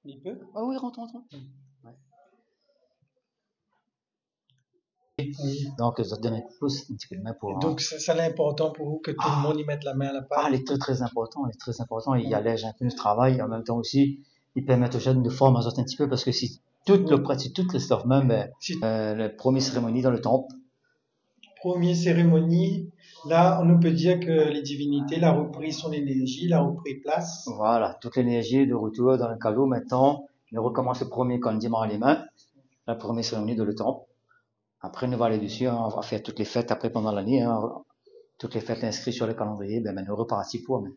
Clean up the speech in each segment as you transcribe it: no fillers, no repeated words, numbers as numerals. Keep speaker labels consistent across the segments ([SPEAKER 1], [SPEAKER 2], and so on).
[SPEAKER 1] Il peut?
[SPEAKER 2] Ah oui, rentre. Ouais. Donc, ça te donne un coup de pouce, un petit coup de main pour.
[SPEAKER 1] Donc, c'est ça l'important pour vous que tout le monde y mette la main à la pâte.
[SPEAKER 2] Elle est très important, elle est très important. Il allège un peu le travail, en même temps aussi, ils permettent aux jeunes de former un petit peu, parce que si toute le stuff même, la première cérémonie dans le temple.
[SPEAKER 1] Première cérémonie, là, on peut dire que les divinités, la repris son énergie, la repris place.
[SPEAKER 2] Voilà, toute l'énergie de retour dans le cadeau. Maintenant, on recommence le premier quand on dit les mains, la première cérémonie dans le temple. Après, on va aller dessus, on va faire toutes les fêtes après pendant l'année, toutes les fêtes inscrites sur le calendrier, maintenant reparti pour maintenant.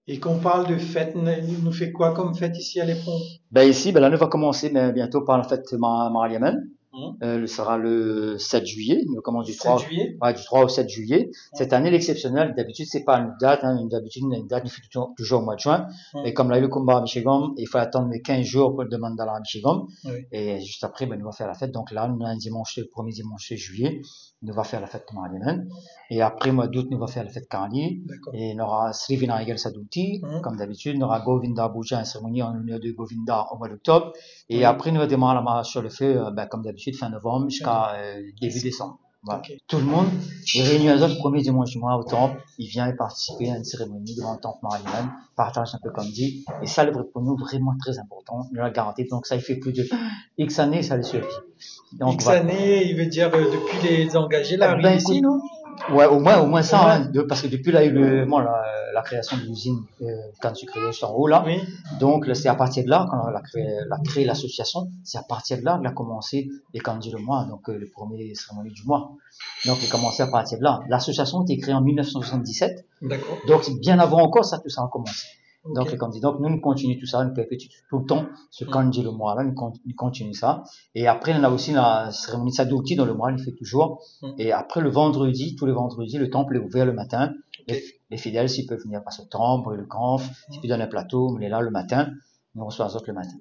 [SPEAKER 1] Et qu'on parle de fête, nous fait quoi comme fête ici à l'Éperon?
[SPEAKER 2] Ici, l'année va commencer bientôt par la fête Mariamen. Ce sera le 7 juillet. Nous commençons du 3 au 7 juillet. Cette année, l'exceptionnel, d'habitude, c'est pas une date, d'habitude, une date, il fait toujours au mois de juin. Et comme là, il y a le combat à Michigan, il faut attendre 15 jours pour demander à Michigan. Et juste après, nous va faire la fête. Donc là, nous, le premier dimanche de juillet, nous va faire la fête de Mariamen. Et après, mois d'août, nous va faire la fête Kali. Et il y aura Sri Vinayagar Sadhuti, comme d'habitude. Il y aura Govinda Puja, une cérémonie en l'honneur de Govinda au mois d'octobre. Et après, nous va démarrer la marche sur le feu, comme d'habitude, fin novembre jusqu'à début décembre. Voilà. Tout le monde est réuni à le premier dimanche du mois au temple. Il vient participer à une cérémonie devant le temple Mariamen, partage un peu comme dit. Et ça, pour nous, vraiment très important. Nous la garantie. Donc ça, il fait plus de X années, ça le suffit.
[SPEAKER 1] Donc, X années, il veut dire depuis les engagés là, ici, non?
[SPEAKER 2] Ouais, au moins ça, parce que depuis là, il y a eu la création de l'usine canne sucrière juste en haut là.
[SPEAKER 1] Oui.
[SPEAKER 2] Donc c'est à partir de là, quand on a créé l'association, c'est à partir de là qu'on a commencé les candidats le mois, donc le premier cérémonie du mois. Donc il a commencé à partir de là. L'association a été créée en 1977.
[SPEAKER 1] D'accord.
[SPEAKER 2] Donc bien avant encore ça, tout ça a commencé. Donc les candidats, donc nous continuons tout ça, nous perpétuons tout le temps ce candidat le mois là, nous continuons ça. Et après on a aussi la cérémonie de Sadhuti dans le mois, il fait toujours. Et après le vendredi, tous les vendredis, le temple est ouvert le matin. Les fidèles, s'ils peuvent venir passer au temple, le camp, s'ils peuvent donner un plateau, on est là le matin, nous recevons les autres le matin.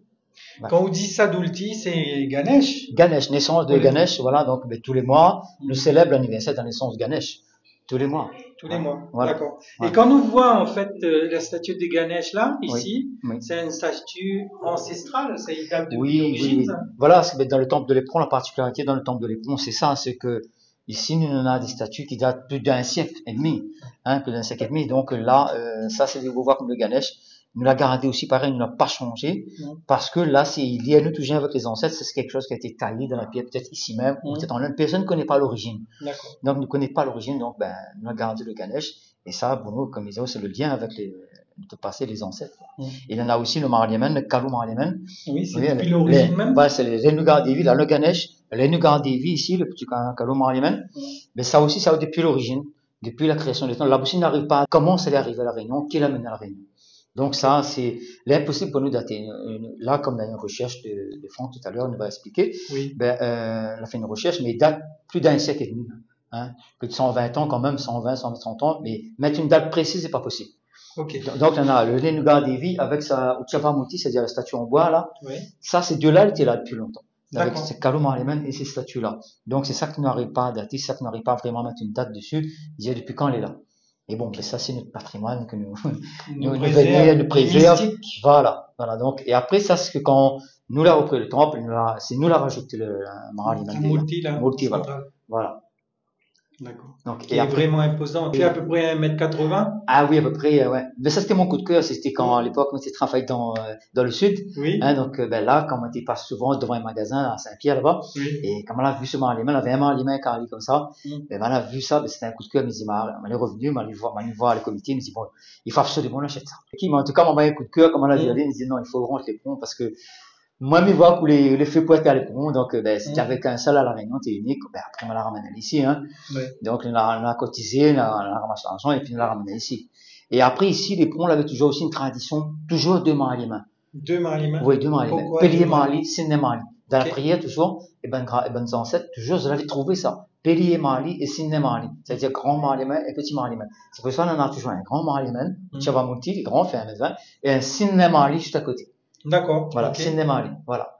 [SPEAKER 1] Voilà. Quand on dit Sadhuti, c'est Ganesh.
[SPEAKER 2] Ganesh, naissance de Ganesh, voilà, donc tous les mois, nous célébrons l'anniversaire de la naissance de Ganesh. Tous les mois.
[SPEAKER 1] Tous les mois, voilà. D'accord. Et quand on voit en fait la statue de Ganesh là, ici, c'est une statue ancestrale, ça date de l'origine.
[SPEAKER 2] Oui. Voilà, dans le temple de l'Éperon, la particularité dans le temple de l'Éperon, c'est ça, c'est que ici, nous on a des statues qui datent plus d'un siècle et demi, plus d'un siècle et demi. Donc là, ça c'est vous voir comme le Ganesh. Nous l'a gardé aussi pareil, nous l'a pas changé, parce que là, c'est lié à nous toujours avec les ancêtres, c'est quelque chose qui a été taillé dans la pierre, peut-être ici même, ou peut-être en Inde. Personne ne connaît pas l'origine. Donc, ne connaît pas l'origine, donc, nous l'a gardé le Ganesh. Et ça, pour nous, comme ils disent, c'est le lien avec de passer les ancêtres. Il y en a aussi le Mariamen, le Kalu Mariamen.
[SPEAKER 1] Oui, c'est depuis l'origine même.
[SPEAKER 2] Ouais, c'est les Renuga Devi, là, le Ganesh, le Renuga Devi ici, le petit Kalu Mariamen. Mais ça aussi, ça depuis l'origine, depuis la création des temps. Là aussi, n'arrive pas à comment c'est arrivé à la Réunion, qui l'a mené à la Réunion. Donc ça, c'est l'impossible pour nous dater. Là, comme dans une recherche de Franck tout à l'heure, on nous va expliquer, on a fait une recherche, mais il date plus d'un siècle et demi. Plus de 120 ans quand même, 120, 130 ans, mais mettre une date précise, c'est pas possible. Donc on a le Renuga Devi avec sa Uchavamuti, c'est-à-dire la statue en bois là. Ça, ces deux-là, ils étaient là depuis longtemps. Avec ces Kalu Mariamen et ces statues-là. Donc c'est ça qui n'arrive pas à dater, c'est ça qui n'arrive pas à vraiment mettre une date dessus, dire depuis quand elle est là. Et bon, ça c'est notre patrimoine que nous préserve. Voilà. Donc, et après, ça c'est que quand nous l'a repris le temple, c'est nous l'a rajouté le Mariamen.
[SPEAKER 1] Multi,
[SPEAKER 2] voilà.
[SPEAKER 1] D'accord. Donc, qui est vraiment imposant. Tu es à peu près 1m80?
[SPEAKER 2] Ah oui, à peu près, ouais. Mais ça, c'était mon coup de cœur. C'était quand, à l'époque, on était travaillé dans le sud.
[SPEAKER 1] Oui.
[SPEAKER 2] Donc, là, quand on était pas souvent devant un magasin à Saint-Pierre, là-bas. Oui. Et quand on a vu ce Mariamen, on avait un Mariamen carré comme ça. On a vu ça, c'était un coup de cœur. On est revenu, on est voir le comité, on dit bon, il faut absolument l'acheter ça. Mais en tout cas, on m'a un coup de cœur, comme on a dit, on dit non, il faut rentrer les ponts parce que, moi, me voir pour les feux poètes à l'éperon, donc, c'était avec un seul à la Réunion, t'es unique, après, on l'a ramené ici, Donc, on a cotisé, on a ramassé l'argent, et puis on l'a ramené ici. Et après, ici, l'éperon, on avait toujours aussi une tradition, toujours deux Mariamen.
[SPEAKER 1] Deux Mariamen?
[SPEAKER 2] Oui, deux Mariamen. Pélier Mali, Sidney Mali. Dans la prière, toujours, et ben ancêtres, toujours, vous avez trouvé ça. Pélier Mali et Sidney Mali. C'est-à-dire grand Mariamen et petit Mariamen. C'est pour ça qu'on a toujours un grand Mariamen, Chavamuti, les grands, fait 1 m 20, et un Sidney Mali juste à côté.
[SPEAKER 1] D'accord.
[SPEAKER 2] Voilà, Sidney Mali, voilà.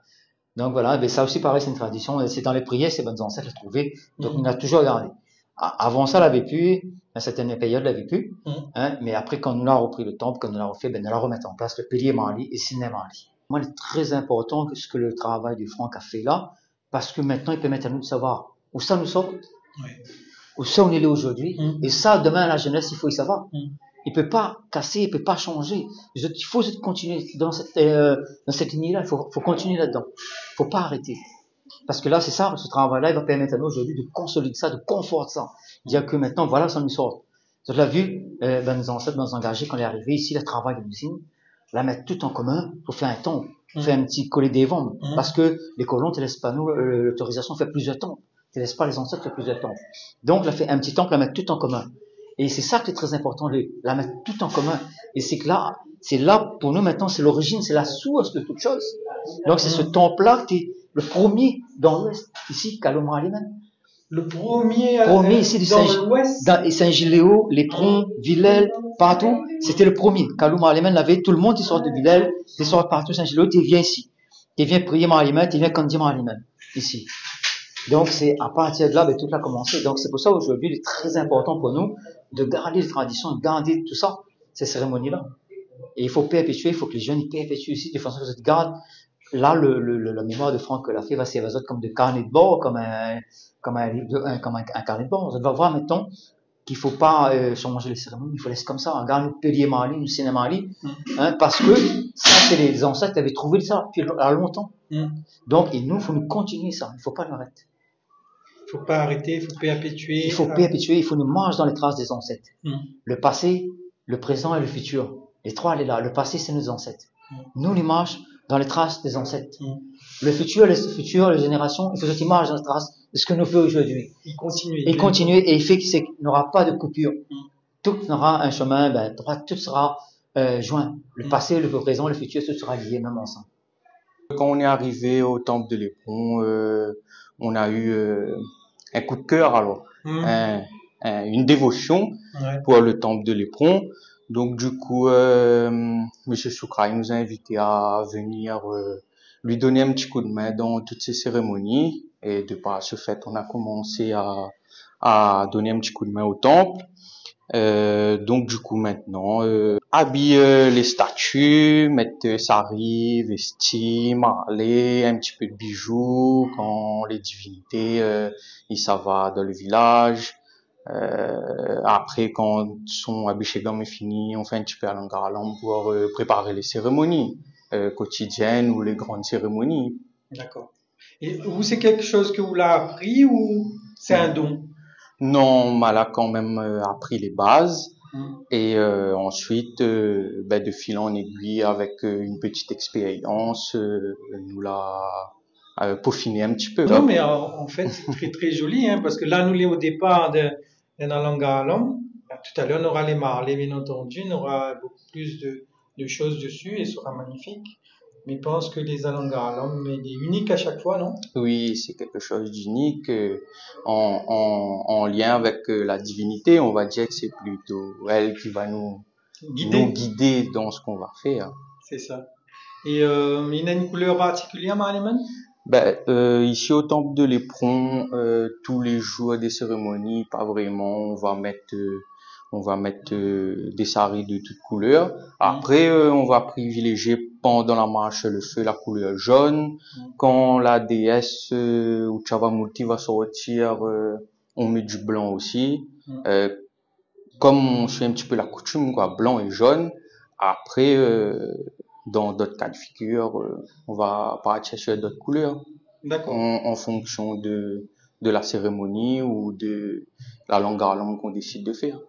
[SPEAKER 2] Donc voilà, mais ça aussi pareil, c'est une tradition. C'est dans les prières, ces bonnes ancêtres les trouver. Donc on a toujours gardé. Avant ça, l'avait plus. À certaines périodes, l'avait plus. Hein, mais après, quand nous l'a repris le temple, quand nous l'a refait, ben, nous l'a remettre en place le pilier Mali et Ciné Mali. Moi, il est très important que ce que le travail du Franck a fait là, parce que maintenant, il permet à nous de savoir où ça nous sort, où ça on est là aujourd'hui, et ça, demain, la jeunesse, il faut y savoir. Il peut pas casser, il peut pas changer. Il faut continuer dans cette ligne-là. Il faut continuer là-dedans. Il faut pas arrêter. Parce que là, c'est ça, ce travail-là, il va permettre à nous aujourd'hui de consolider ça, de conforter ça. Dire que maintenant, voilà, ça nous sort. Vous l'avez vu, nos ancêtres nous ont engagés quand on est arrivé ici, le travail de l'usine, la mettre tout en commun pour faire un temple, faire un petit collet des ventes. Parce que les colons ne te laissent pas nous, l'autorisation fait plusieurs temples. Ne te laissent pas les ancêtres faire plusieurs temples. Donc, la fait un petit temple, la mettre tout en commun. Et c'est ça qui est très important, la mettre tout en commun. Et c'est là, pour nous maintenant, c'est l'origine, c'est la source de toute chose. Donc c'est ce temple-là qui est le premier dans l'Ouest, ici, Kalomar Aliman.
[SPEAKER 1] Le premier
[SPEAKER 2] ici du
[SPEAKER 1] dans l'Ouest.
[SPEAKER 2] Saint-Giléo, Lépron, Villèle, partout, c'était le premier. Kalomar Aliman l'avait, tout le monde qui sort de Villèle, qui sort partout, Saint-Giléo, tu viens ici. Tu viens prier Mariman, tu viens candider Mariman, ici. Donc c'est à partir de là, tout a commencé. Donc c'est pour ça aujourd'hui, il est très important pour nous de garder les traditions, de garder tout ça, ces cérémonies-là. Et il faut perpétuer, il faut que les jeunes perpétuent ici, de façon que ça garde. Là, la mémoire de Franck Lafay va s'évaser comme de carnet de bord, comme un carnet de bord. On va voir maintenant qu'il faut pas changer les cérémonies, il faut laisser comme ça. On garde le pilier Mali, le cinéma Mali, parce que ça, c'est les ancêtres qui avaient trouvé ça depuis longtemps. Donc, il faut nous continuer ça, il faut pas l'arrêter.
[SPEAKER 1] Il faut pas arrêter, il faut perpétuer.
[SPEAKER 2] Il faut perpétuer, il faut nous marcher dans les traces des ancêtres. Le passé, le présent et le futur. Les trois, elle est là. Le passé, c'est nos ancêtres. Nous, les marches dans les traces des ancêtres. Le futur, les générations, il faut qu'ils marchent dans les traces de ce que nous faisons aujourd'hui.
[SPEAKER 1] Il continue.
[SPEAKER 2] Et il fait qu'il n'aura pas de coupure. Tout aura un chemin, droit, tout sera joint. Le passé, le présent, le futur, tout sera lié même ensemble.
[SPEAKER 3] Quand on est arrivé au temple de l'Éperon, on a eu un coup de cœur alors, une dévotion pour le temple de l'Éperon. Donc du coup, Monsieur Soukra nous a invités à venir lui donner un petit coup de main dans toutes ces cérémonies. Et de par ce fait, on a commencé à donner un petit coup de main au temple. Donc du coup maintenant, habille les statues, mettre sari, vestis, marlé, un petit peu de bijoux quand les divinités ils s'en vont dans le village. Après quand son abhishekam est fini, on fait un petit peu alangaram pour préparer les cérémonies quotidiennes ou les grandes cérémonies.
[SPEAKER 1] D'accord. Et vous, c'est quelque chose que vous l'avez appris ou c'est un don?
[SPEAKER 3] Non, on m'a quand même appris les bases. Et ensuite, de fil en aiguille, avec une petite expérience, nous l'a peaufiné un petit peu.
[SPEAKER 1] Non, mais en fait, c'est très très joli, parce que là, nous les au départ de Nalangalam. Tout à l'heure, on aura les marlés, bien entendu, on aura beaucoup plus de choses dessus et ce sera magnifique. Mais je pense que les Alangalam, il est unique à chaque fois, non?
[SPEAKER 3] Oui, c'est quelque chose d'unique en lien avec la divinité. On va dire que c'est plutôt elle qui va nous guider dans ce qu'on va faire.
[SPEAKER 1] C'est ça. Et il y a une couleur particulière, Mariman?
[SPEAKER 3] Ici au temple de l'Éperon, tous les jours des cérémonies, pas vraiment. On va mettre des saris de toutes couleurs. Après, on va privilégier pendant la marche le feu la couleur jaune. Quand la déesse Uchavamurti va sortir, on met du blanc aussi. Comme on suit un petit peu la coutume, quoi, blanc et jaune. Après, dans d'autres cas de figure, on va partir sur d'autres couleurs.
[SPEAKER 1] D'accord.
[SPEAKER 3] En fonction de la cérémonie ou de la langue qu'on décide de faire.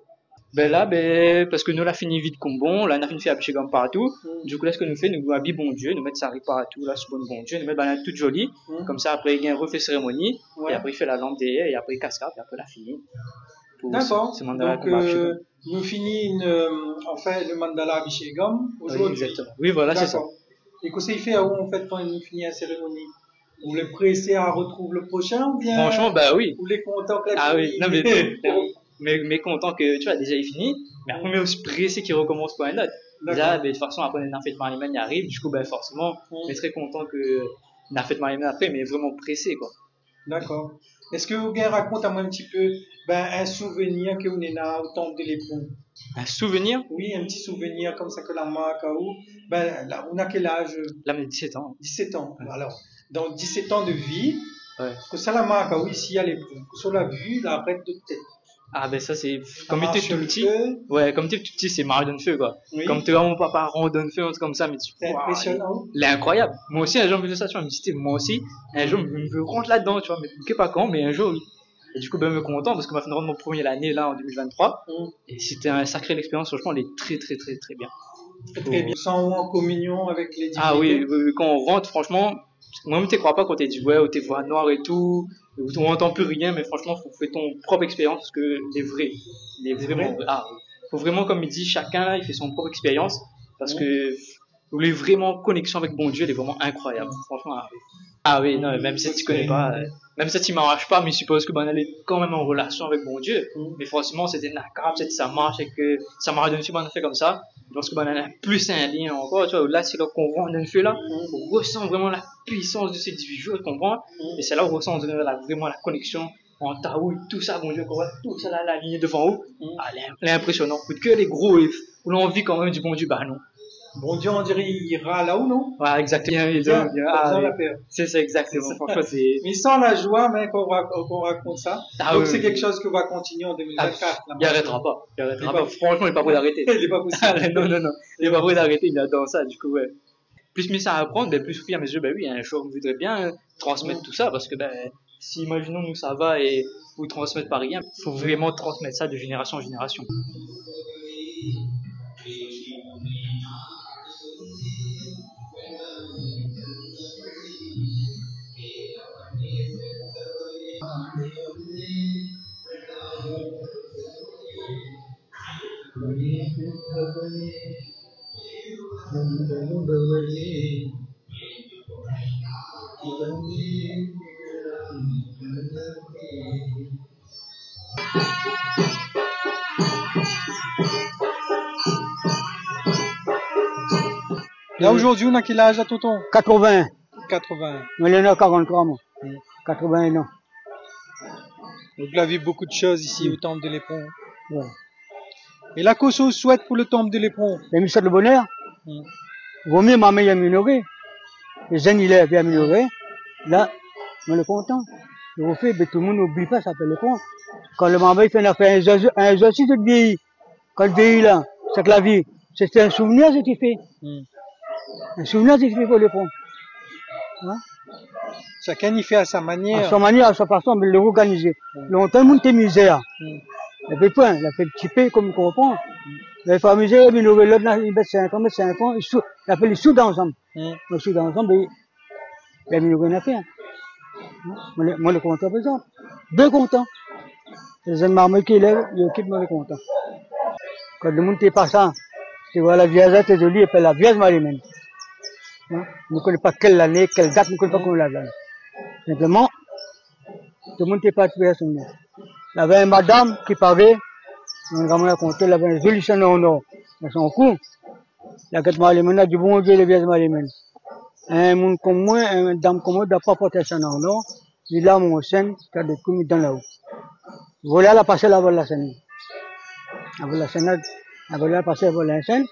[SPEAKER 4] Parce que nous l'a fini vite comme bon, là on a fini de faire abhishekam partout. Du coup là ce que nous fait, nous habillons bon Dieu, nous mettre sari partout, là sur bon Dieu, nous mettre banane toute jolie. Comme ça après il refait cérémonie, et après il fait la lampe derrière, et après il cascade, et après il a fini.
[SPEAKER 1] D'accord. Donc nous finissons on fait le mandala abhishekam aujourd'hui.
[SPEAKER 4] Oui, exactement. Oui, voilà, c'est ça.
[SPEAKER 1] Et qu'est-ce qu'il fait à où en fait quand il finit la cérémonie? Vous les pressez à retrouver le prochain ou bien?
[SPEAKER 4] Franchement, oui.
[SPEAKER 1] Vous les contents que
[SPEAKER 4] la oui, non mais content que tu vois déjà il finit, mais après mais aussi pressé qu'il recommence pour un autre. Déjà, de toute façon après une fête par les il arrive, du coup forcément on est très content que On a fait Mariamel après, mais vraiment pressé, quoi.
[SPEAKER 1] D'accord. Est-ce que vous racontez-moi un petit peu un souvenir que vous avez au temple de l'époux?
[SPEAKER 4] Un souvenir?
[SPEAKER 1] Oui, un petit souvenir comme ça que la marque là, on a quel âge?
[SPEAKER 4] Là, on a 17 ans.
[SPEAKER 1] 17 ans. Ouais. Alors, dans 17 ans de vie,
[SPEAKER 4] ouais.
[SPEAKER 1] Que ça la marque, oui, ici à l'époux, que sur la vue, la arrête de tête.
[SPEAKER 4] Ah ben ça c'est comme tu étais tout petit. Ouais, comme tu étais tout petit, c'est Mario Donne-Feu quoi. Oui. Comme tu vois mon papa rond Donne-Feu, un truc comme ça, mais tu
[SPEAKER 1] c'est impressionnant.
[SPEAKER 4] Il est incroyable. Moi aussi un jour je me dis ça, tu vois, me dis moi aussi, un jour je me rentre là-dedans, tu vois, mais je sais pas quand, mais un jour oui. Et du coup ben me content parce qu'on m'a fait rendre mon premier l'année là en 2023 et c'était un sacré expérience, franchement, elle est très très très très bien.
[SPEAKER 1] Très bien. Sans en communion avec les divinités.
[SPEAKER 4] Ah oui, quand on rentre franchement, moi-même tu crois pas quand t'es dit ouais, ou t'es voix noire et tout. Où on n'entend plus rien, mais franchement, faut faire ton propre expérience parce que les vraiment vrais. Ah, faut vraiment, comme il dit, chacun là, il fait son propre expérience parce que les vraiment connexion avec bon Dieu, elle est vraiment incroyable. Franchement, ah oui, non, même si tu connais pas, même si tu m'arraches pas, mais je suppose que ben elle est quand même en relation avec bon Dieu. Mais franchement, c'était nacrap, ça marche et que ça m'a donné on a fait comme ça. Parce que ben elle a plus un lien encore, tu vois. Là, c'est là qu'on voit un feu là, on ressent vraiment la puissance de ces 18 jours, tu comprends? Et c'est là où on ressent vraiment la connexion en taou, tout ça, bon Dieu, qu'on voit tout ça là, la ligne devant nous. Ah, elle est impressionnante. Que les gros, où l'on vit quand même du bon Dieu, bah non.
[SPEAKER 1] Bon Dieu, on dirait il ira là-haut, non?
[SPEAKER 4] Ouais, exactement.
[SPEAKER 1] Bien.
[SPEAKER 4] Ah, c'est ça, exactement. Franchement, c'est...
[SPEAKER 1] Mais sans la joie, mais qu'on raconte ça. Ah, donc, c'est quelque chose que va continuer en 2024.
[SPEAKER 4] Il n'arrêtera pas. Il n'arrêtera pas. Franchement, il n'est pas prêt d'arrêter.
[SPEAKER 1] Il n'est pas possible.
[SPEAKER 4] Non. Il n'est pas prêt d'arrêter. Il adore ça, du coup, ouais. Plus mis ça à apprendre, plus Sophie à mes yeux, oui, un jour, on voudrait bien transmettre tout ça, parce que, si imaginons nous ça va et vous transmettre pas rien, il faut vraiment transmettre ça de génération en génération.
[SPEAKER 1] Là, aujourd'hui, on a quel âge à tonton?
[SPEAKER 5] 80.
[SPEAKER 1] 80.
[SPEAKER 5] Mais il en a 43, moi. 81 ans.
[SPEAKER 1] Donc là, vu beaucoup de choses ici au temple de l'Éperon.
[SPEAKER 5] Ouais.
[SPEAKER 1] Et là, qu'est-ce qu'on souhaite pour le temple de l'Éperon?
[SPEAKER 5] La mission de bonheur. Vaut mieux ma mère améliorée. Les jeunes, il est amélioré. Là, on est content. Le refait, tout le monde n'oublie pas, ça s'appelle le pont. Quand le maman, il fait un exercice de vieillir. Quand le vieillit là, c'est que la vie, c'est un souvenir, ce qu'il fait. Un souvenir, ce qu'il fait pour le pont. Hein?
[SPEAKER 1] Chacun y fait à sa manière.
[SPEAKER 5] À sa manière, à sa façon, mais le organiser. Longtemps, le monde était misère. Il fait point, il a fait petit peu, comme il comprend. Il fait amuser, il nouvelle l'autre, il met 5 ans, il a fait les sous ensemble. Les sous ensemble, il a mis une affaire. Moi, le content, par exemple. Deux contents. Les jeunes marmots qui lèvent, ils occupent moi le content. Quand le monde n'est pas ça, tu vois la vieille, c'est joli, et puis la vieille Marie-Mène. On ne connaît pas quelle année, quelle date, on ne connaît pas comment la donne. Simplement, tout le monde n'est pas tué à son nom. Il y avait une madame qui parlait, on a raconté, elle avait un joli chaînon en or dans son cou. La gâte Marie-Mène a du bon Dieu, les vieilles Marie-Mène. Un monde comme moi, une dame comme moi, ne doit pas porter un chaînon en or. Il a mon scène, qui a des coups dans la haut. Voilà la passer la la scène. Avec la scène, avec la passer la scène.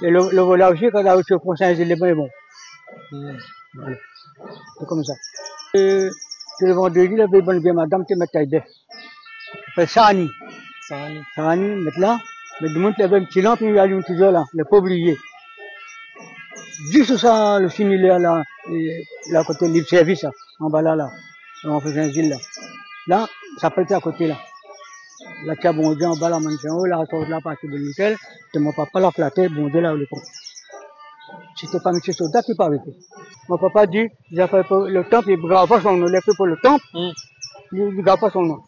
[SPEAKER 5] Et le voilà aussi, quand la voiture prend Saint-Gilles, les bon. Voilà. C'est comme ça. Et le vendredi, la bonne vieille madame qui m'a taillé. C'est Sani. Sani, maintenant, mais du monde, il y avait un petit lampe, il allume toujours là, il n'a pas oublié. Juste ça, le similaire là, là, côté libre service, là, en bas là, on fait Saint-Gilles là. Là, ça peut être à côté là. Là, tu as bon Dieu en bas la mansion, là, sur la partie de l'hôtel, tu mon papa l'a flatté, bon Dieu là, le pont. C'était pas M. Soldat qui parlait. Mon papa dit, j'ai fait pour le temple, il ne grave pas son nom, il a fait pour le temple, il ne grave pas son nom.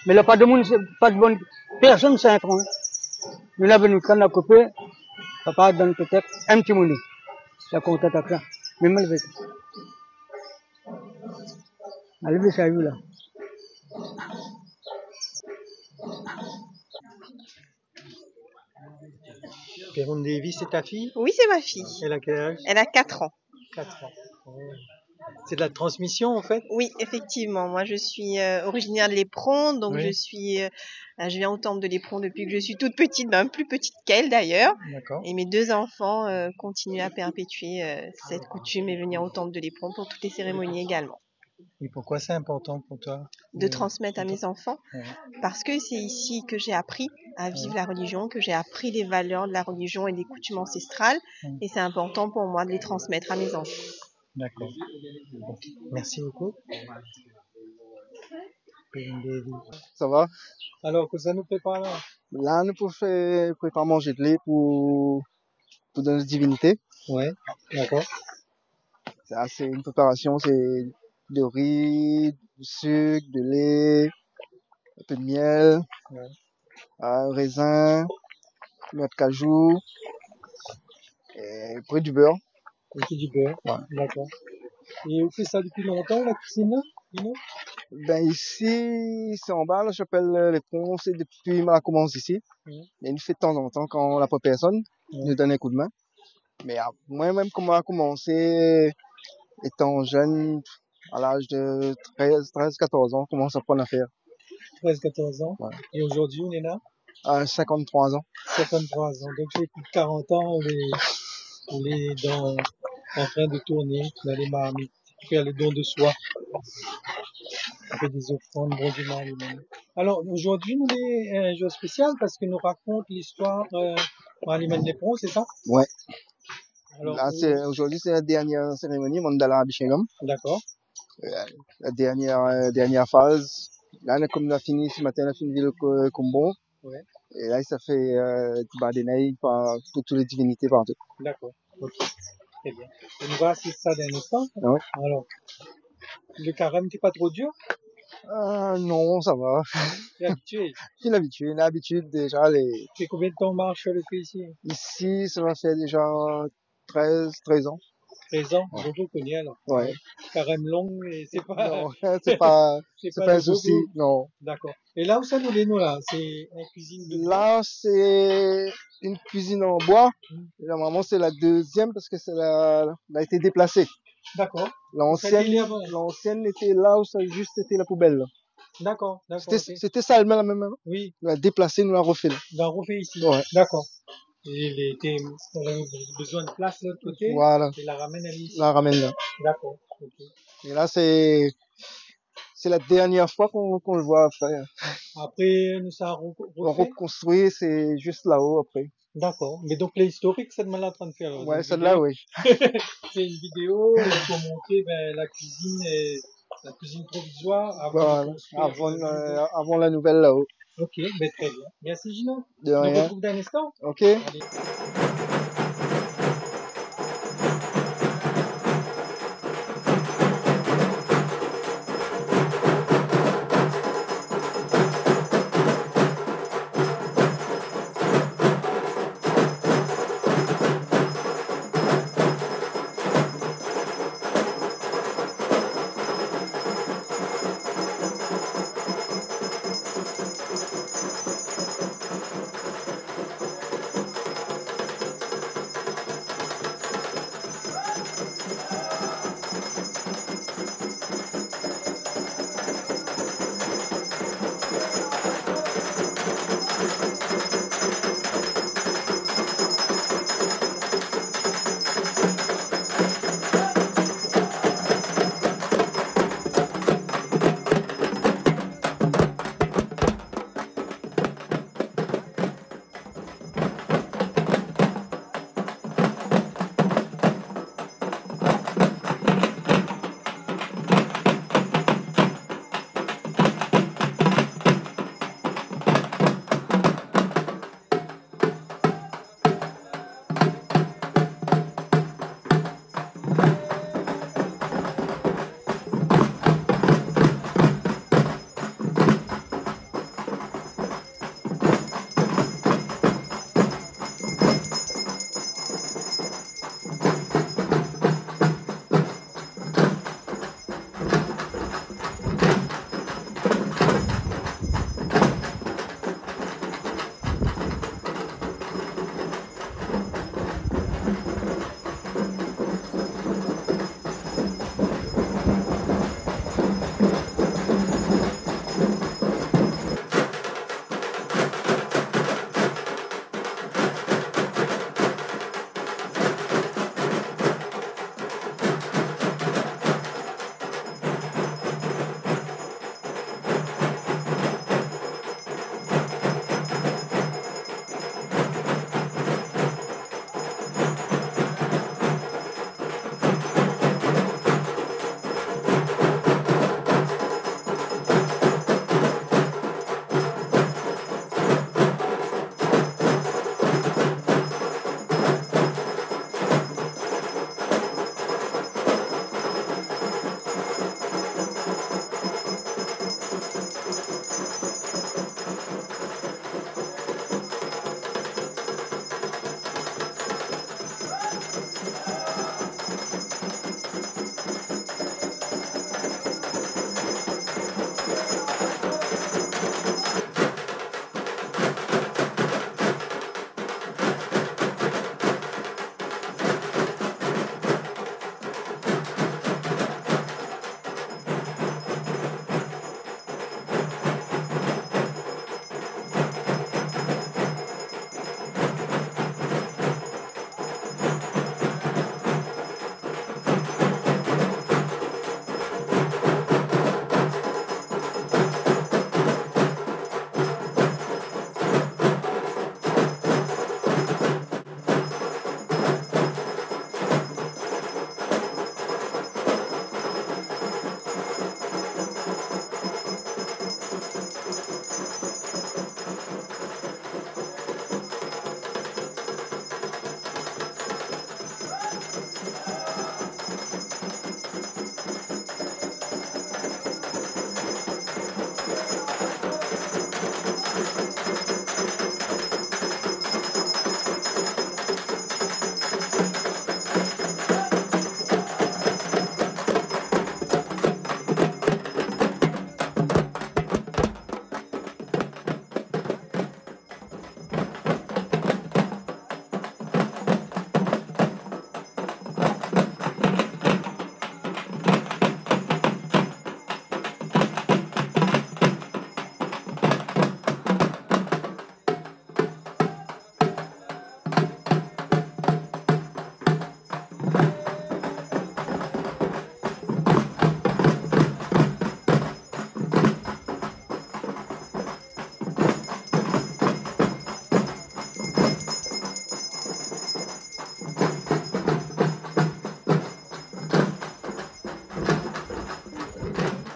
[SPEAKER 5] Mais là, pas de monde, pas de bonne personne, c'est un franc. Nous l'avons nous, quand on a coupé, papa donne peut-être un petit monnaie. Ça compte à ça. Mais mal fait. Allez, ça y est là.
[SPEAKER 1] Perrine Davis, c'est ta fille?
[SPEAKER 6] Oui, c'est ma fille.
[SPEAKER 1] Elle a quel âge?
[SPEAKER 6] Elle a 4 ans.
[SPEAKER 1] 4 ans. C'est de la transmission en fait?
[SPEAKER 6] Oui, effectivement. Moi, je suis originaire de l'Éperon, donc
[SPEAKER 1] Oui.
[SPEAKER 6] je viens au temple de l'Éperon depuis que je suis toute petite, plus petite qu'elle d'ailleurs.
[SPEAKER 1] D'accord.
[SPEAKER 6] Et mes 2 enfants continuent à perpétuer cette coutume et venir au temple de l'Éperon pour toutes les cérémonies également.
[SPEAKER 1] Et pourquoi c'est important pour toi?
[SPEAKER 6] De transmettre à mes enfants,
[SPEAKER 1] Ouais.
[SPEAKER 6] parce que c'est ici que j'ai appris à vivre la religion, que j'ai appris les valeurs de la religion et des coutumes ancestrales, et c'est important pour moi de les transmettre à mes enfants.
[SPEAKER 1] D'accord. Merci beaucoup.
[SPEAKER 7] Ça va?
[SPEAKER 1] Alors, que ça nous prépare là?
[SPEAKER 7] Là, nous préparons manger de lait pour notre divinité.
[SPEAKER 1] Ouais, d'accord.
[SPEAKER 7] C'est une préparation, c'est de riz, du sucre, de lait, un peu de miel,
[SPEAKER 1] Ouais.
[SPEAKER 7] un raisin, noix de cajou, et après du beurre.
[SPEAKER 1] Et du beurre.
[SPEAKER 7] Ouais.
[SPEAKER 1] D'accord. Et vous faites ça depuis longtemps, la cuisine là?
[SPEAKER 7] Ben ici, c'est en bas, la chapelle l'Éperon, c'est depuis ma commence ici. Mais il fait de temps en temps quand on n'a pas personne, il nous donne un coup de main. Mais moi-même, comment a commencé, étant jeune, à l'âge de 13-14 ans, commence à prendre à faire.
[SPEAKER 1] 13-14 ans.
[SPEAKER 7] Ouais.
[SPEAKER 1] Et aujourd'hui, on est là?
[SPEAKER 7] À 53 ans.
[SPEAKER 1] 53 ans. Donc, j'ai plus de 40 ans, on est en train de tourner dans les marmites, faire les dons de soi. On fait des offrandes, bon Dieu Marie-Mène. Alors, aujourd'hui, nous est un jour spécial parce que nous raconte l'histoire Marie-Mène l'Éperon, c'est ça?
[SPEAKER 7] Ouais.
[SPEAKER 1] Alors,
[SPEAKER 7] là, aujourd'hui, c'est la dernière cérémonie, Mandala Abhishekam.
[SPEAKER 1] D'accord.
[SPEAKER 7] La dernière phase. Là, comme on a fini ce matin, on a fini le combo.
[SPEAKER 1] Ouais.
[SPEAKER 7] Et là, ça fait des naïs pour toutes les divinités partout.
[SPEAKER 1] D'accord. Ok. Très bien. On va assister ça d'un instant.
[SPEAKER 7] Ouais.
[SPEAKER 1] Alors, le carême n'est pas trop dur?
[SPEAKER 7] Non, ça va.
[SPEAKER 1] T'es habitué?
[SPEAKER 7] Je suis habitué. On a l'habitude déjà.
[SPEAKER 1] Tu fais combien de temps on marche le fait ici?
[SPEAKER 7] Ici, ça va faire déjà 13 ans.
[SPEAKER 1] 13 ans? Ouais. Beaucoup connu alors.
[SPEAKER 7] Ouais.
[SPEAKER 1] Carême long, et c'est pas...
[SPEAKER 7] Non, c'est pas un souci, non.
[SPEAKER 1] D'accord. Et là où ça nous est, nous, là? C'est une cuisine de...
[SPEAKER 7] Là, c'est une cuisine en bois. Normalement, c'est la deuxième parce que elle a été déplacée.
[SPEAKER 1] D'accord.
[SPEAKER 7] L'ancienne était là où ça juste était la poubelle. Là.
[SPEAKER 1] D'accord.
[SPEAKER 7] C'était ça elle-même la même.
[SPEAKER 1] Oui.
[SPEAKER 7] On l'a déplacée, nous l'a refait. Là.
[SPEAKER 1] On l'a refait ici.
[SPEAKER 7] Ouais.
[SPEAKER 1] D'accord. Et on a besoin de place de l'autre côté.
[SPEAKER 7] Voilà.
[SPEAKER 1] Et la ramène ici.
[SPEAKER 7] La ramène là.
[SPEAKER 1] D'accord. Okay.
[SPEAKER 7] Et là, c'est la dernière fois qu'on le voit faire.
[SPEAKER 1] Après, nous ça
[SPEAKER 7] on reconstruit, c'est juste là-haut après.
[SPEAKER 1] D'accord. Mais donc, l'historique, c'est de mal en train de faire.
[SPEAKER 7] Ouais, celle-là, oui.
[SPEAKER 1] C'est une vidéo pour montrer la cuisine provisoire
[SPEAKER 7] avant la nouvelle là-haut.
[SPEAKER 1] Ok, ben très bien. Merci Gino.
[SPEAKER 7] De
[SPEAKER 1] rien. On se retrouve dans un instant.
[SPEAKER 7] Ok.
[SPEAKER 1] Allez.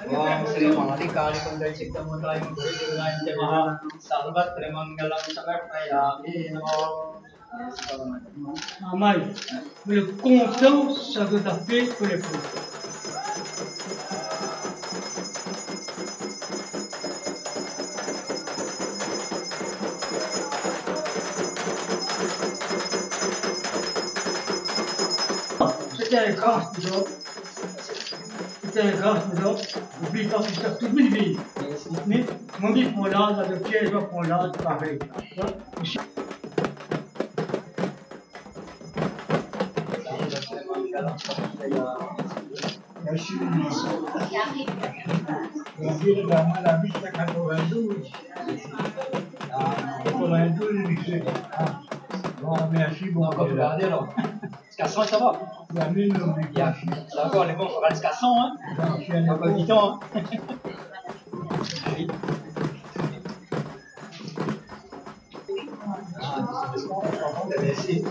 [SPEAKER 2] Om Sri Mahali Kali Kundal Chiktamudai Mudai Jamaha Sarvatra Mangalam Sagatmayami Namo.
[SPEAKER 5] Amen. Mais le content, ça doit taper pour les pauvres. C'était un grand maison. C'était un grand maison. N'oublie pas que c'est toute une vie. Mais mon dit qu'on l'a, le piège qu'on l'a, c'est pareil. La vie c'est 92. 92, bon, merci, bon,
[SPEAKER 2] Encore plus garder alors. Jusqu'à 100, ça va.
[SPEAKER 5] Il y a 1000
[SPEAKER 2] D'accord, les bons, on fera jusqu'à 100, hein. Il n'y a pas 8 ans, hein. Merci.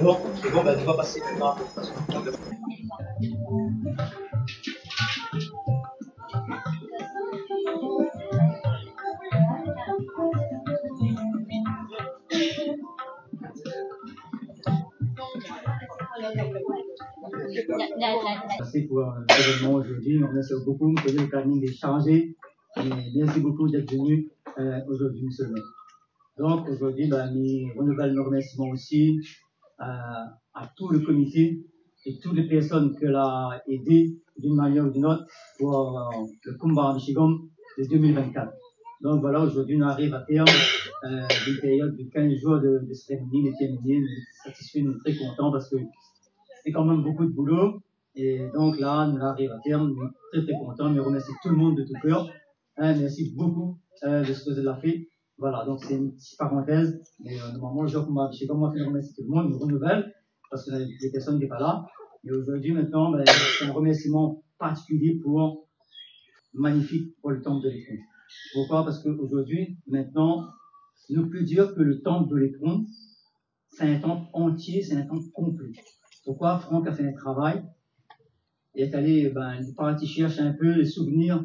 [SPEAKER 2] Bon, c'est bon, ben, tu vas passer maintenant.
[SPEAKER 8] Merci pour l'événement aujourd'hui. On remercie beaucoup, M. le planning d'échanger. Merci beaucoup d'être venu aujourd'hui, M. le maire. Donc aujourd'hui, nous renouvelons nos remerciements aussi à tout le comité et toutes les personnes que l'a aidé d'une manière ou d'une autre pour le combat de Chigom de 2024. Donc voilà, aujourd'hui, on arrive à terme d'une période de 15 jours de cérémonie, de terminer. Nous sommes satisfaits, nous sommes très contents parce que c'est quand même beaucoup de boulot. Et donc là, nous arrivons à terme, nous sommes très très contents. Je remercie tout le monde de tout cœur. Merci beaucoup de ce que vous avez fait. Voilà, donc c'est une petite parenthèse. Mais normalement, je sais comment faire remercier tout le monde, je renouvelle, parce que les personnes qui sont pas là. Et aujourd'hui, maintenant, c'est un remerciement particulier pour magnifique pour le temple de l'Étron. Pourquoi? Parce qu'aujourd'hui, maintenant, ne plus dire que le temple de l'Étron, c'est un temple entier, c'est un temple complet. Pourquoi? Franck a fait un travail et est allé, il cherche un peu les souvenirs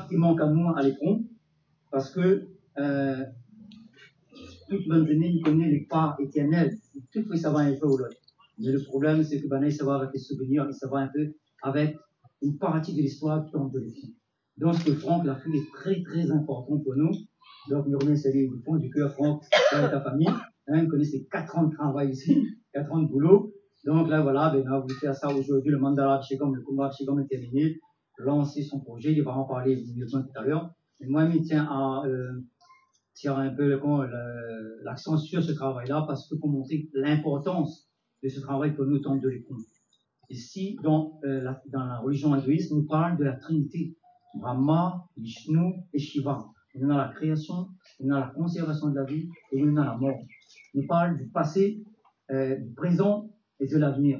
[SPEAKER 8] qui manquent à nous à l'Étron, parce que toute bonne année, il connaît les parts éternelles. Tout il faut savoir un peu ou l'autre. Mais le problème, c'est que il savoir avec les souvenirs, il savoir un peu avec une partie de l'histoire du temple de l'Étron. Donc, ce que Franck l'a fait est très très important pour nous. Donc, nous remercions du fond du cœur, Franck, avec ta famille. Vous connaissez 4 ans de travail ici, 4 ans de boulot. Donc là, voilà, on a voulu faire ça aujourd'hui. Le mandala Chigom, le combat Chigom est terminé. Lancer son projet, il va en parler mieux tout à l'heure. Et moi, je tiens à tirer un peu l'accent sur ce travail-là, parce que pour montrer l'importance de ce travail pour nous, temple de l'Étron. Ici, dans la religion hindouiste, on parle de la Trinité. Brahma, Vishnu et Shiva. On a la création, on a la conservation de la vie et on a la mort. On parle du passé, du présent et de l'avenir.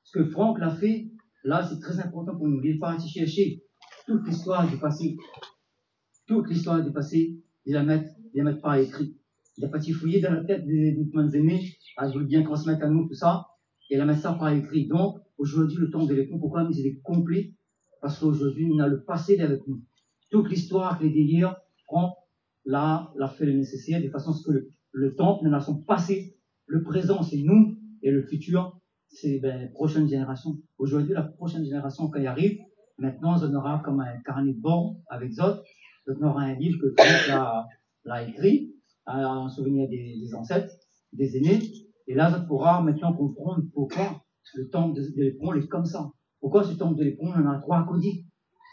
[SPEAKER 8] Ce que Franck l'a fait, là, c'est très important pour nous. Il est parti chercher toute l'histoire du passé. Toute l'histoire du passé, il la met par écrit. Il a parti fouiller dans la tête des aînés, il voulait bien transmettre à nous tout ça, et il a mis ça par écrit. Donc, aujourd'hui, le temple de l'Étron, pourquoi il est complet? Parce qu'aujourd'hui, on a le passé avec nous. Toute l'histoire, les délires, Franck l'a fait le nécessaire, de façon à ce que le temple, on a son passé, le présent, c'est nous, et le futur, c'est les prochaines générations. Aujourd'hui, la prochaine génération, quand il arrive, maintenant, on aura comme un carnet de bord avec Zot, on aura un livre que Franck l'a écrit, en souvenir des ancêtres, des aînés, et là, on pourra maintenant comprendre pourquoi le temple de l'Étron est comme ça. Pourquoi ce temple de l'Étron, on en a 3 codis.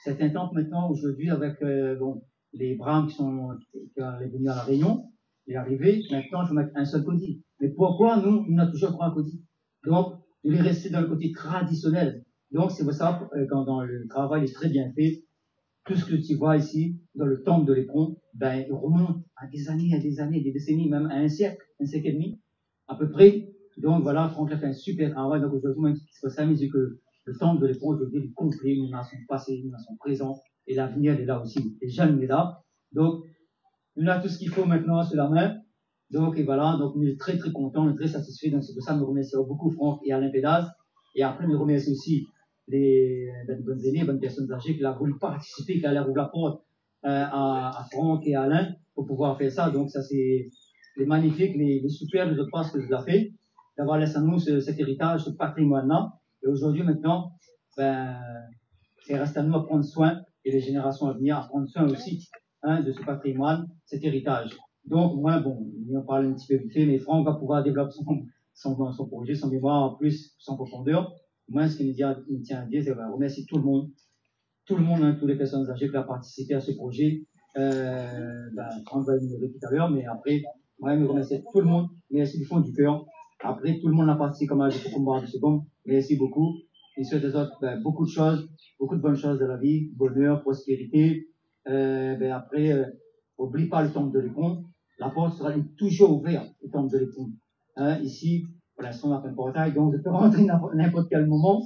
[SPEAKER 8] C'est un temple maintenant, aujourd'hui, avec les Brahmes qui sont venus à la Réunion, il est arrivé, maintenant il faut mettre un seul codis. Mais pourquoi nous, on a toujours 3 codis? Donc, il est resté dans le côté traditionnel. Donc, c'est pour ça, quand dans le travail est très bien fait, tout ce que tu vois ici, dans le temple de l'Éperon, ben, il remonte à des années, des décennies, même à un siècle et demi, à peu près. Donc voilà, Franck a fait un super travail. Donc aujourd'hui, moi, ce que ça me dit que le temple de l'Éperon aujourd'hui est complet, il a son passé, il a son présent, et l'avenir est là aussi. Les jeunes est là. Donc, on a tout ce qu'il faut maintenant sur la main. Donc, et voilà, donc on est très très contents, on est très satisfaits. Donc c'est pour ça que nous remercions beaucoup Franck et Alain Pédaz. Et après, nous remercions aussi les bonnes aînés, les bonnes personnes âgées qui ont voulu participer, qui ont ouvert la porte à Franck et à Alain pour pouvoir faire ça. Donc ça c'est les magnifiques, les superbes, je pense que je l'ai fait, d'avoir laissé à nous cet héritage, ce patrimoine-là. Et aujourd'hui maintenant, ben, c'est reste à nous à prendre soin, et les générations à venir à prendre soin aussi de ce patrimoine, cet héritage. Donc moi, bon, on parle un petit peu vite fait, mais Franck va pouvoir développer son projet, son mémoire en plus, sans profondeur. Moi, ce qui me tient à dire, c'est de remercier tout le monde, toutes les personnes âgées qui ont participé à ce projet. Franck va nous le dire tout à l'heure, mais après, moi, je me remercie tout le monde, merci du fond du cœur. Après, tout le monde a participé comme âge pour combat de secondes, merci beaucoup. Et sur les autres, beaucoup de choses, beaucoup de bonnes choses de la vie, bonheur, prospérité. Après, oublie pas le temple de l'Éperon. La porte sera toujours ouverte, le temple de l'Éperon. Ici, pour l'instant, on n'a pas de portail, donc je peux rentrer n'importe quel moment.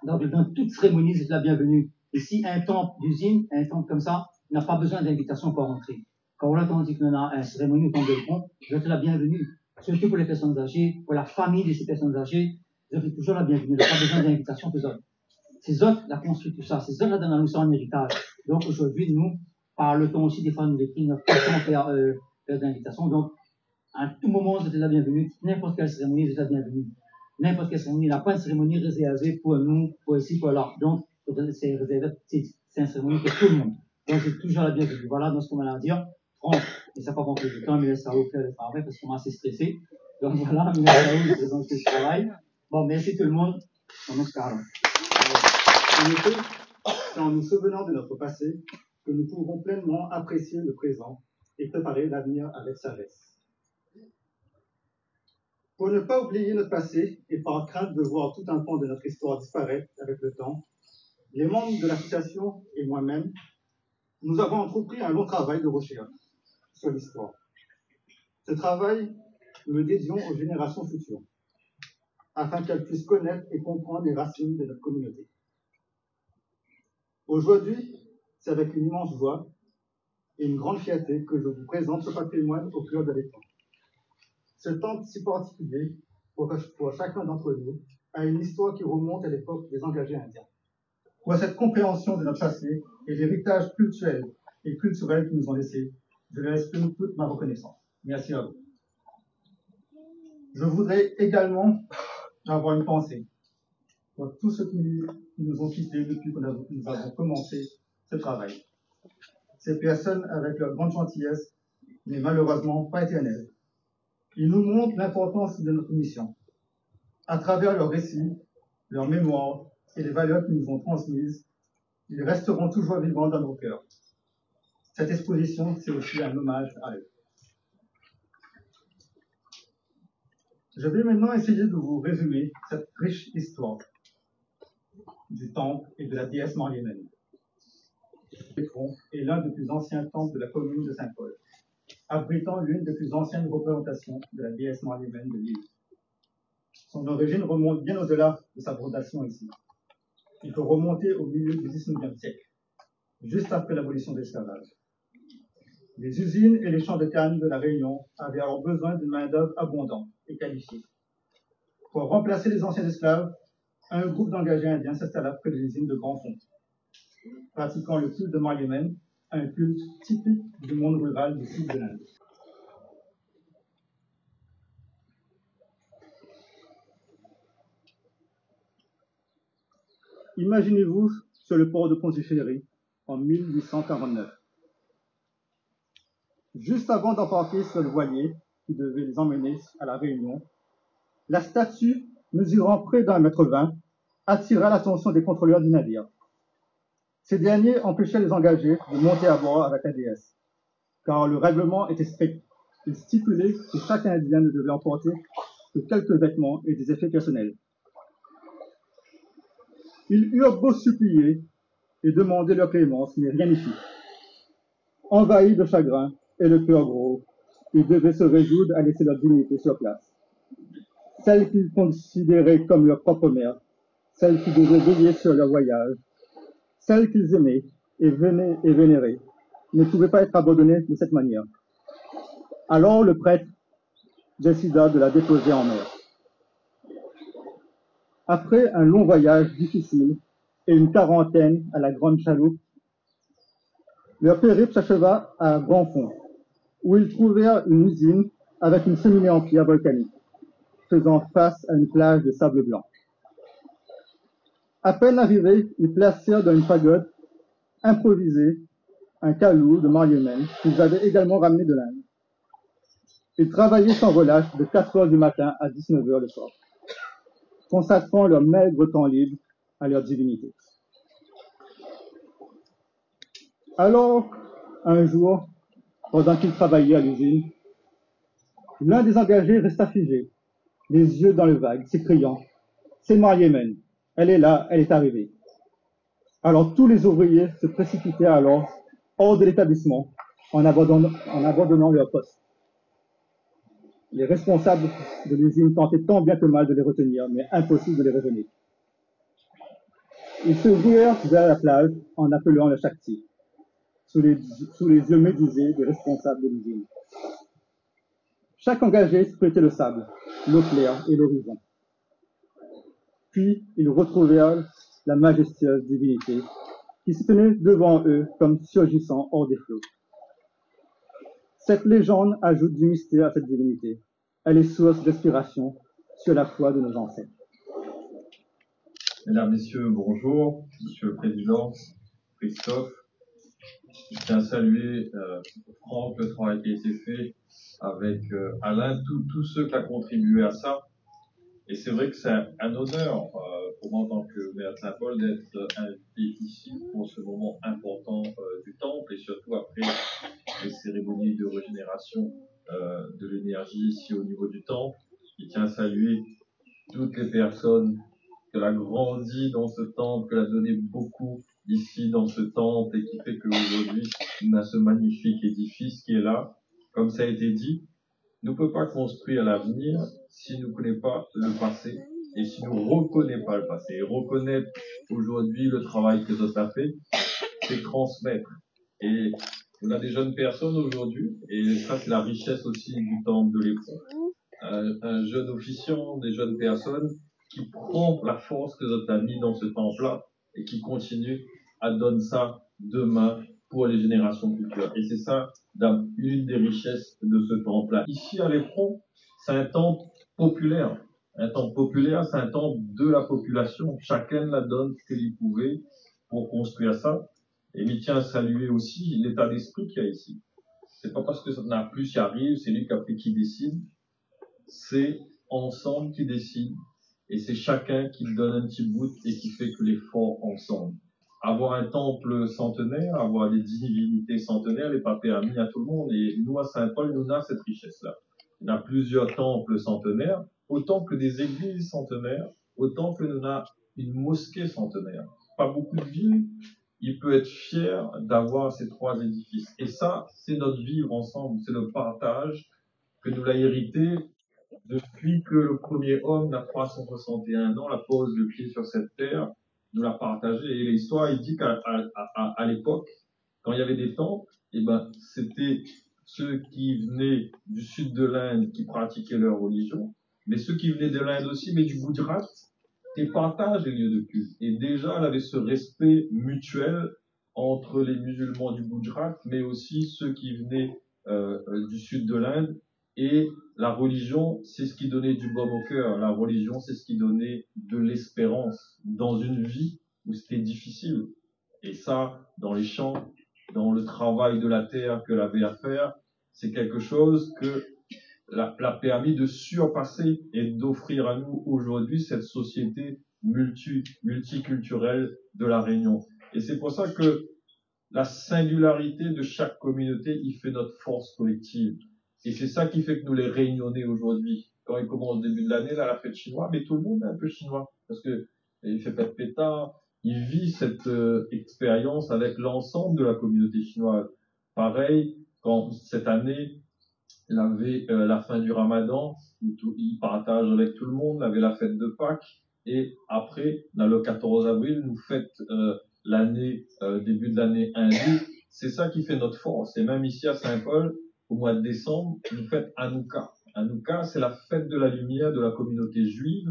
[SPEAKER 8] Donc, dans toute cérémonie, c'est la bienvenue. Ici, un temple d'usine, un temple comme ça, n'a pas besoin d'invitation pour rentrer. Quand on entend dire qu'on a une cérémonie au temple de l'Éperon, je te la bienvenue. Surtout pour les personnes âgées, pour la famille de ces personnes âgées, je fais toujours la bienvenue. Il n'y a pas besoin d'invitation pour les autres. Ces autres, la construit tout ça. Ces autres, là, donnent nous ça en héritage. Donc, aujourd'hui, nous, par le temps aussi, des fois, nous écrivons notre façon de faire d'invitation. Donc, à tout moment, vous êtes la bienvenue. N'importe quelle cérémonie, vous êtes la bienvenue. N'importe quelle cérémonie. Il n'y a pas une cérémonie réservée pour nous, pour ici, pour là. Donc, c'est réservé, c'est une cérémonie pour tout le monde. Donc, c'est toujours la bienvenue. Voilà, dans ce qu'on va dire. Franck, et ça va pas prendre plus de temps, mais laisse Raoul faire le travail parce qu'on est assez stressé. Donc, voilà, mais Raoul présente ce travail. Bon, merci tout le monde. Namaskaram.
[SPEAKER 9] En effet, c'est en nous souvenant de notre passé que nous pouvons pleinement apprécier le présent et préparer l'avenir avec sagesse. Pour ne pas oublier notre passé et par crainte de voir tout un pan de notre histoire disparaître avec le temps, les membres de l'association et moi-même, nous avons entrepris un long travail de recherche sur l'histoire. Ce travail, nous le dédions aux générations futures, afin qu'elles puissent connaître et comprendre les racines de notre communauté. Aujourd'hui, c'est avec une immense joie et une grande fierté que je vous présente ce patrimoine au cœur de l'État. Ce temple si particulier, pour chacun d'entre nous, a une histoire qui remonte à l'époque des engagés indiens. Pour cette compréhension de notre passé et l'héritage culturel et culturel qu'ils nous ont laissé, je leur exprime toute ma reconnaissance. Merci à vous. Je voudrais également avoir une pensée pour tous ceux qui nous ont quittés depuis que nous avons commencé ce travail. Ces personnes, avec leur grande gentillesse, n'est malheureusement pas éternelle. Ils nous montrent l'importance de notre mission. À travers leurs récits, leurs mémoires et les valeurs qu'ils nous ont transmises, ils resteront toujours vivants dans nos cœurs. Cette exposition, c'est aussi un hommage à eux. Je vais maintenant essayer de vous résumer cette riche histoire du temple et de la déesse Marlémène. L'Éperon est l'un des plus anciens temples de la commune de Saint-Paul, abritant l'une des plus anciennes représentations de la déesse Marlémène de l'île. Son origine remonte bien au-delà de sa fondation ici. Il faut remonter au milieu du XIXe siècle, juste après l'abolition de l'esclavage. Les usines et les champs de canne de la Réunion avaient alors besoin d'une main-d'œuvre abondante et qualifiée. Pour remplacer les anciens esclaves, un groupe d'engagés indiens s'installa près de l'usine de Grand Fond, pratiquant le culte de Marlémène, un culte typique du monde rural du sud de l'Inde. Imaginez-vous sur le port de Pondicherry en 1849. Juste avant d'embarquer sur le voilier qui devait les emmener à la Réunion, la statue, mesurant près d'1,20 m, attira l'attention des contrôleurs du navire. Ces derniers empêchaient les engagés de monter à bord avec la déesse, car le règlement était strict. Il stipulait que chaque Indien ne devait emporter que quelques vêtements et des effets personnels. Ils eurent beau supplier, et demandaient leur clémence, mais rien n'y fit. Envahis de chagrin et le cœur gros, ils devaient se résoudre à laisser leur dignité sur place. Celle qu'ils considéraient comme leur propre mère, celle qui devait veiller sur leur voyage, celle qu'ils aimaient et vénéraient, ne pouvait pas être abandonnée de cette manière. Alors le prêtre décida de la déposer en mer. Après un long voyage difficile et une quarantaine à la grande chaloupe, leur périple s'acheva à Grandfond, où ils trouvèrent une usine avec une cheminée en pierre volcanique, faisant face à une plage de sable blanc. À peine arrivés, ils placèrent dans une pagode improvisée un calou de marionnettes qu'ils avaient également ramené de l'Inde. Ils travaillaient sans relâche de 4 heures du matin à 19 heures le soir, consacrant leur maigre temps libre à leur divinité. Alors, un jour, pendant qu'ils travaillaient à l'usine, l'un des engagés resta figé, les yeux dans le vague, s'écriant « C'est Marie-Hélène, elle est là, elle est arrivée ». Alors tous les ouvriers se précipitèrent alors hors de l'établissement en abandonnant leur poste. Les responsables de l'usine tentaient tant bien que mal de les retenir, mais impossible de les raisonner. Ils se ruèrent vers la plage en appelant le Shakti, sous les yeux médusés des responsables de l'usine. Chaque engagé scrutait le sable, l'eau claire et l'horizon. Puis ils retrouvèrent la majestueuse divinité qui se tenait devant eux comme surgissant hors des flots. Cette légende ajoute du mystère à cette divinité. Elle est source d'inspiration sur la foi de nos ancêtres.
[SPEAKER 10] Mesdames, Messieurs, bonjour. Monsieur le Président, Christophe, je tiens à saluer Franck, le travail qui a été fait avec Alain, tous ceux qui ont contribué à ça. Et c'est vrai que c'est un honneur pour moi en tant que maire de Saint-Paul d'être invité ici pour ce moment important du temple et surtout après les cérémonies de régénération de l'énergie ici au niveau du temple. Je tiens à saluer toutes les personnes qu'elle a grandi dans ce temple, qu'elle a donné beaucoup ici dans ce temple et qui fait qu'aujourd'hui on a ce magnifique édifice qui est là. Comme ça a été dit, nous ne pouvons pas construire l'avenir si nous ne connaissons pas le passé et si nous ne reconnaissons pas le passé. Et reconnaître aujourd'hui le travail que ça fait, c'est transmettre. Et on a des jeunes personnes aujourd'hui, et ça c'est la richesse aussi du temple de l'Éperon. Un jeune officiant, des jeunes personnes qui prend la force que Dieu a mis dans ce temple-là et qui continue à donner ça demain pour les générations futures. Et c'est ça une des richesses de ce temple-là. Ici à l'Éperon, c'est un temple populaire. Un temple populaire, c'est un temple de la population. Chacun la donne ce qu'il pouvait pour construire ça. Et il tient à saluer aussi l'état d'esprit qu'il y a ici. C'est pas parce que ça n'a plus qui arrive, c'est lui qui décide. C'est ensemble qui décide. Et c'est chacun qui donne un petit bout et qui fait que les forts ensemble. Avoir un temple centenaire, avoir des divinités centenaires n'est pas permis à tout le monde. Et nous, à Saint-Paul, nous avons cette richesse-là. On a plusieurs temples centenaires, autant que des églises centenaires, autant que nous avons une mosquée centenaire. Pas beaucoup de villes, il peut être fier d'avoir ces 3 édifices. Et ça, c'est notre vivre ensemble, c'est le partage que nous l'avons hérité depuis que le premier homme, il 361 ans, la pose le pied sur cette terre, nous l'a partagé. Et l'histoire, il dit qu'à l'époque, quand il y avait des temples, c'était ceux qui venaient du sud de l'Inde qui pratiquaient leur religion, mais ceux qui venaient de l'Inde aussi, mais du Gujarat, qui partagent les lieux de culte. Et déjà, elle avait ce respect mutuel entre les musulmans du Gujarat, mais aussi ceux qui venaient du sud de l'Inde. Et la religion, c'est ce qui donnait du baume au cœur. La religion, c'est ce qui donnait de l'espérance dans une vie où c'était difficile. Et ça, dans les champs, dans le travail de la terre qu'elle avait à faire, c'est quelque chose que l'a permis de surpasser et d'offrir à nous aujourd'hui cette société multiculturelle de la Réunion. Et c'est pour ça que la singularité de chaque communauté, il fait notre force collective. Et c'est ça qui fait que nous les réunionnais aujourd'hui. Quand il commence au début de l'année, là, la fête chinoise, mais tout le monde est un peu chinois. Parce que il fait pas de pétard, il vit cette expérience avec l'ensemble de la communauté chinoise. Pareil, quand cette année, il avait la fin du Ramadan, il partage avec tout le monde, il avait la fête de Pâques, et après, dans le 14 avril, nous fête l'année, début de l'année hindoue. C'est ça qui fait notre force. Et même ici à Saint-Paul, au mois de décembre, nous fêtons Hanouka. Hanouka, c'est la fête de la lumière de la communauté juive.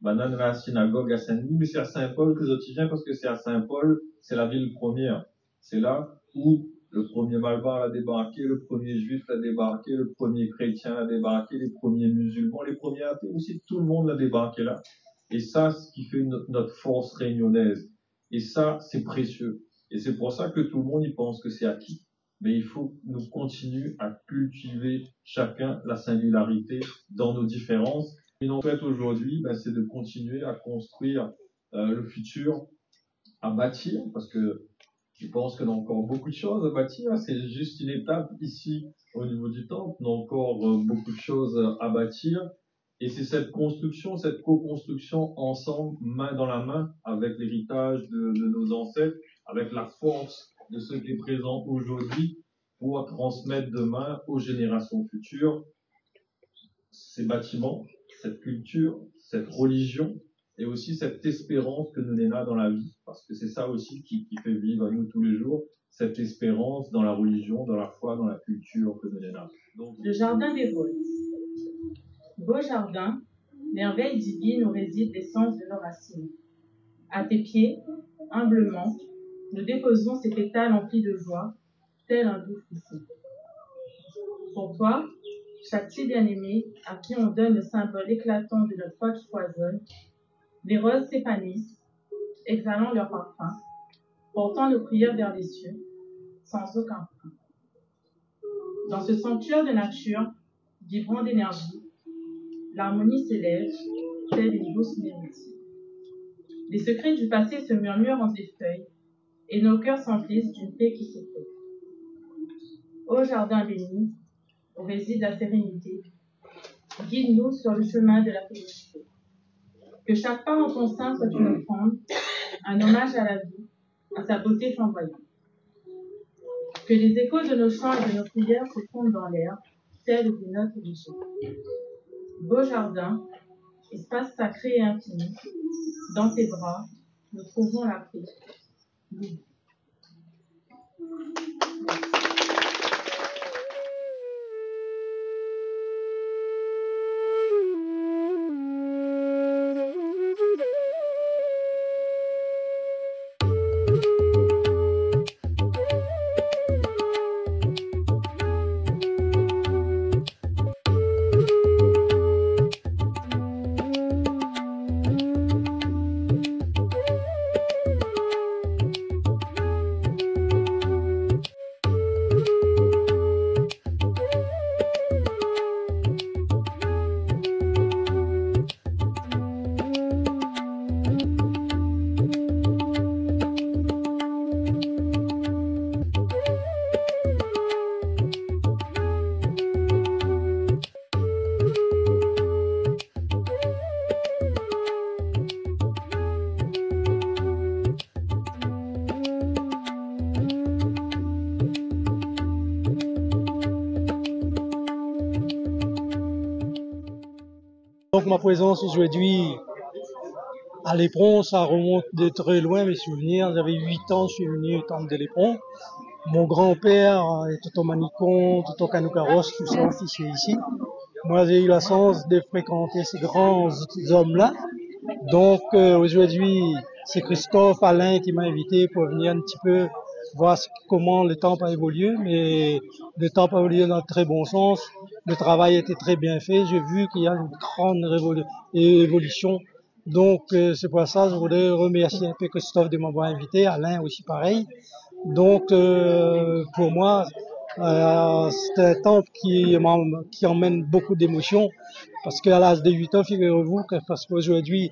[SPEAKER 10] Banane à la synagogue à Saint-Denis, mais c'est à Saint-Paul que je viens parce que c'est à Saint-Paul, c'est la ville première. C'est là où le premier Malvar a débarqué, le premier juif l'a débarqué, le premier chrétien l'a débarqué, les premiers musulmans, les premiers athées aussi, tout le monde l'a débarqué là. Et ça, ce qui fait notre force réunionnaise. Et ça, c'est précieux. Et c'est pour ça que tout le monde y pense que c'est acquis. Mais il faut que nous continuions à cultiver chacun la singularité dans nos différences. Et notre souhait aujourd'hui, c'est de continuer à construire le futur, à bâtir, parce que je pense qu'on a encore beaucoup de choses à bâtir. C'est juste une étape ici au niveau du temple. On a encore beaucoup de choses à bâtir. Et c'est cette construction, cette co-construction ensemble, main dans la main, avec l'héritage de nos ancêtres, avec la force de ce qui est présent aujourd'hui, pour transmettre demain aux générations futures ces bâtiments, cette culture, cette religion, et aussi cette espérance que nous avons dans la vie, parce que c'est ça aussi qui fait vivre à nous tous les jours, cette espérance dans la religion, dans la foi, dans la culture que nous avons. Donc,
[SPEAKER 11] le jardin des roses. Beau jardin, merveille divine où réside l'essence de nos racines. À tes pieds, humblement, nous déposons ces pétales emplis de joie, tel un doux frisson. Pour toi, chaque fille bien-aimée à qui on donne le symbole éclatant de notre foi qui foisonne, les roses s'épanouissent, exhalant leur parfum, portant nos prières vers les cieux, sans aucun frein. Dans ce sanctuaire de nature, vibrant d'énergie, l'harmonie s'élève, telle une douce mélodie. Les secrets du passé se murmurent entre les feuilles, et nos cœurs s'emplissent d'une paix qui s'éteint. Ô jardin béni, où réside la sérénité, guide-nous sur le chemin de la félicité. Que chaque pas en ton sein soit une offrande, un hommage à la vie, à sa beauté flamboyante. Que les échos de nos chants et de nos prières se fondent dans l'air, telles des notes légères. Beau jardin, espace sacré et infini, dans tes bras, nous trouvons la paix. Oui.
[SPEAKER 5] Donc ma présence aujourd'hui à l'Éperon, ça remonte de très loin mes souvenirs. J'avais 8 ans, je suis venu au temple de l'Éperon. Mon grand-père était au Manicon, tout au Canoucaros, tout ça officié ici. Moi j'ai eu la chance de fréquenter ces grands hommes-là. Donc aujourd'hui c'est Christophe Alain qui m'a invité pour venir un petit peu voir comment le temple a évolué, mais le temple a évolué dans le très bon sens. Le travail était très bien fait. J'ai vu qu'il y a une grande évolution. Donc c'est pour ça que je voulais remercier un peu Christophe de m'avoir invité, Alain aussi pareil. Donc pour moi c'est un temple qui emmène beaucoup d'émotions, parce qu'à l'âge de 8 ans, figurez-vous, parce qu'aujourd'hui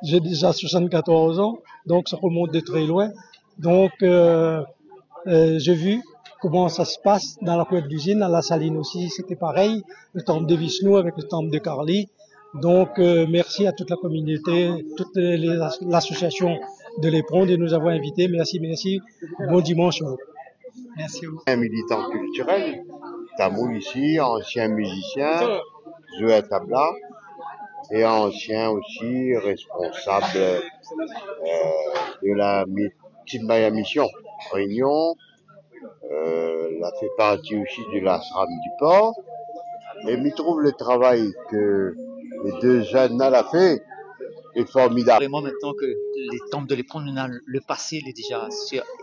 [SPEAKER 5] j'ai déjà 74 ans, donc ça remonte de très loin. Donc j'ai vu comment ça se passe dans la couette d'usine, à la saline aussi, c'était pareil, le temple de Vishnu avec le temple de Kali.
[SPEAKER 12] Donc, merci à toute la communauté, toutes l'association de l'Éperon de nous avoir invités. Merci, merci. Bon dimanche.
[SPEAKER 1] Merci beaucoup.
[SPEAKER 13] Un militant culturel, Tamou ici, ancien musicien, joué à tabla, et ancien aussi responsable de la Petite Maya Mission Réunion. Elle a fait partie aussi de la SRAM du port. Et m'y trouve le travail que les deux jeunes ont fait est formidable.
[SPEAKER 2] Vraiment maintenant que les temples de l'Éperon, le passé, il est déjà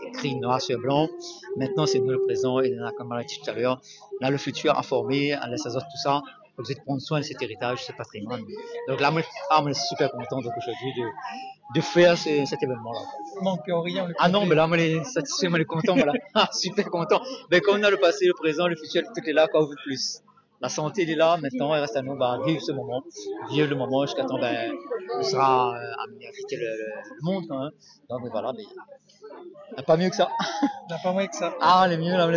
[SPEAKER 2] écrit noir sur blanc. Maintenant, c'est nous le présent, et comme on l'a dit tout à l'heure, là, le futur à former, à laisser tout ça. Vous êtes prendre soin de cet héritage, ce patrimoine. Donc là, moi, je suis super content aujourd'hui de faire cet événement-là.
[SPEAKER 1] Manque rien.
[SPEAKER 2] Ah non, mais là, moi, je suis satisfait, moi, je suis content, voilà. Super content. Mais comme on a le passé, le présent, le futur, tout est là, quoi, vous de plus. La santé, elle est là, maintenant, il reste à nous, vivre ce moment. Vivre le moment jusqu'à temps, on sera amené à quitter le monde, quand même. Donc voilà, mais pas mieux que ça.
[SPEAKER 1] Pas mieux que ça.
[SPEAKER 2] Ah, les mieux, là,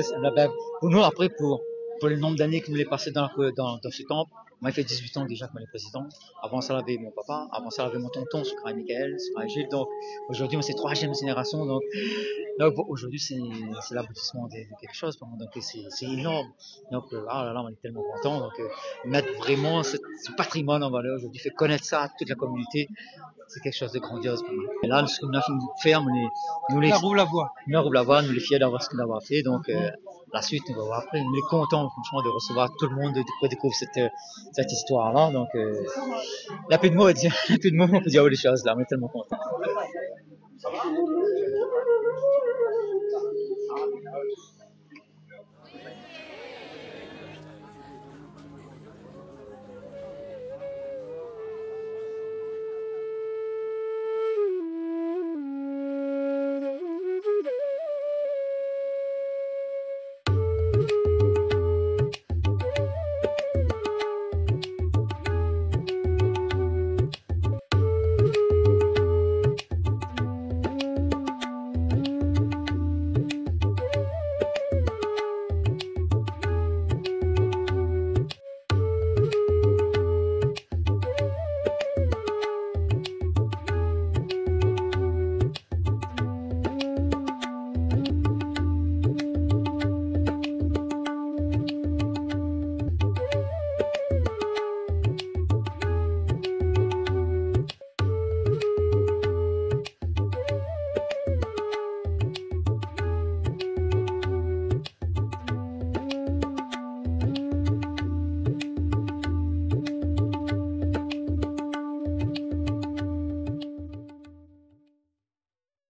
[SPEAKER 2] pour nous, après, pour le nombre d'années que nous l'ai passé dans ce temple, moi, il fait 18 ans déjà que je suis président. Avant ça, il y avait mon papa. Avant ça, il y avait mon tonton, Soukra Michael, Soukra Gilles. Donc, aujourd'hui, c'est troisième génération. Donc aujourd'hui, c'est l'aboutissement de quelque chose pour moi. Donc, c'est énorme. Donc, on est tellement content. Donc, mettre vraiment ce patrimoine en valeur aujourd'hui, fait connaître ça à toute la communauté, c'est quelque chose de grandiose pour moi. Et là, ce qu'on a fait faire, nous les
[SPEAKER 1] roule la voie.
[SPEAKER 2] Nous les fiers d'avoir ce qu'on a fait. Donc, la suite, on va voir après. On est content, franchement, de recevoir tout le monde, de découvrir cette histoire-là. Donc, il n'y a plus de mots à dire. Il n'y a plus de mots, on peut dire des choses là. On est tellement contents.